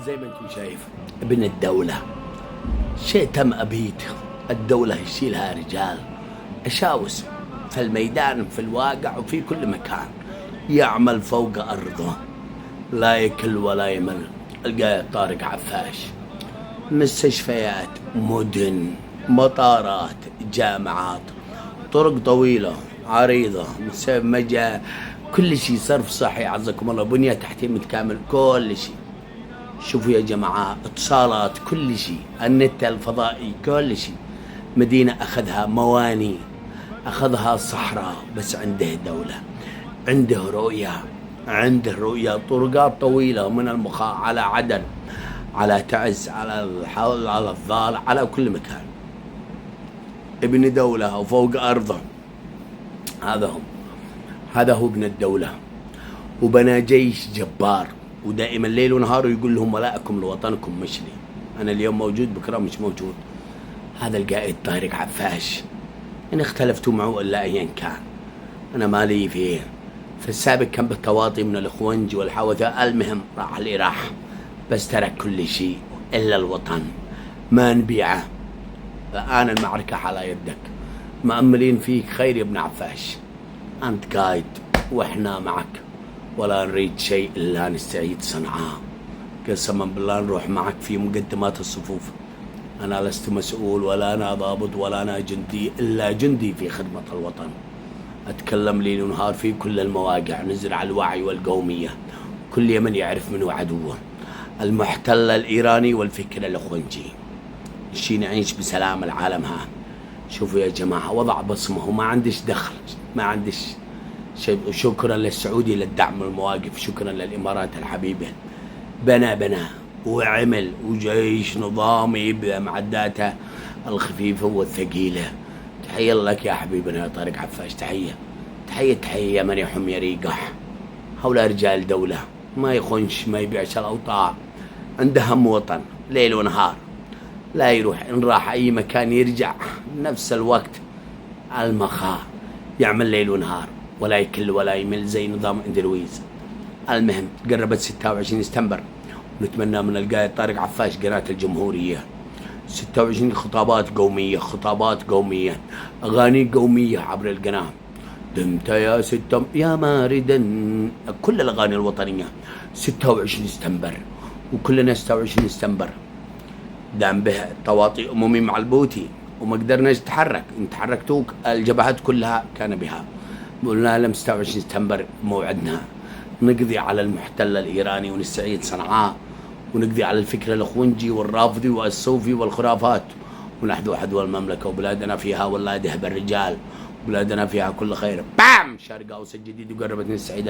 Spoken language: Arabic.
زي ما انتم شايف ابن الدولة شيء تم أبيت. الدولة يشيلها رجال أشاوس في الميدان في الواقع وفي كل مكان، يعمل فوق أرضه لا يكل ولا يمل. القايد طارق عفاش، مستشفيات، مدن، مطارات، جامعات، طرق طويلة عريضة، كل شيء، صرف صحي عزكم الله، بنية تحتية متكامل، كل شيء. شوفوا يا جماعة، اتصالات، كل شيء، النت الفضائي، كل شيء. مدينة أخذها مواني، أخذها صحراء، بس عنده دولة، عنده رؤية، طرقات طويلة من المخا على عدن، على تعز، على الحول، على الضال، على كل مكان. ابن دولة وفوق أرضه. هذا هو ابن الدولة، وبنى جيش جبار، ودائما ليل ونهار يقول لهم ولاءكم لوطنكم مش لي، أنا اليوم موجود بكرة مش موجود. هذا القائد طارق عفاش، إن اختلفتوا معه إلا أيا كان أنا مالي فيه. في السابق كان بالتواطي من الإخوانجي والحوثة، المهم راح اللي راح، بس ترك كل شيء إلا الوطن، ما نبيعه. الآن المعركة على يدك، مأملين فيك خير يا ابن عفاش، أنت قايد وإحنا معك، ولا نريد شيء إلا نستعيد صنعاء. قسما بالله نروح معك في مقدمات الصفوف. أنا لست مسؤول ولا أنا ضابط ولا أنا جندي، إلا جندي في خدمة الوطن. أتكلم ليل ونهار في كل المواقع، نزرع الوعي والقومية، كل يمن يعرف منه عدوه، المحتل الإيراني والفكر الإخوانجي. نشي نعيش بسلام العالم. شوفوا يا جماعة، وضع بصمه وما عندش دخل، ما عندش شيء. شكرا للسعودي للدعم والمواقف، شكرا للإمارات الحبيبة، بنى وعمل، وجيش نظامي بمعداته الخفيفة والثقيلة. تحية لك يا حبيبنا يا طارق عفاش، تحية من يحم يريقح. هؤلاء رجال دولة، ما يخونش، ما يبيعش الأوطاع، عنده هم وطن ليل ونهار، لا يروح، إن راح أي مكان يرجع نفس الوقت على المخا، يعمل ليل ونهار ولا يكل ولا يمل زي نظام اندلويز. المهم قربت 26 سبتمبر، ونتمنى من القائد طارق عفاش قناة الجمهورية 26 خطابات قومية، أغاني قومية عبر القناة. دمت يا ستم يا ماردا، كل الأغاني الوطنية 26 سبتمبر، وكلنا 26 سبتمبر دام به تواطي أممي مع البوتي، وما قدرناش نتحرك. إن تحركتوا الجبهات كلها كان بها. قلنا لهم 26 سبتمبر موعدنا، نقضي على المحتل الإيراني ونستعيد صنعاء، ونقضي على الفكر الإخوانجي والرافضي والصوفي والخرافات، ونحذو حذو المملكة، وبلادنا فيها والله دهب الرجال، بلادنا فيها كل خير. بام شرق أوسط جديد، وقربت من السعيدة.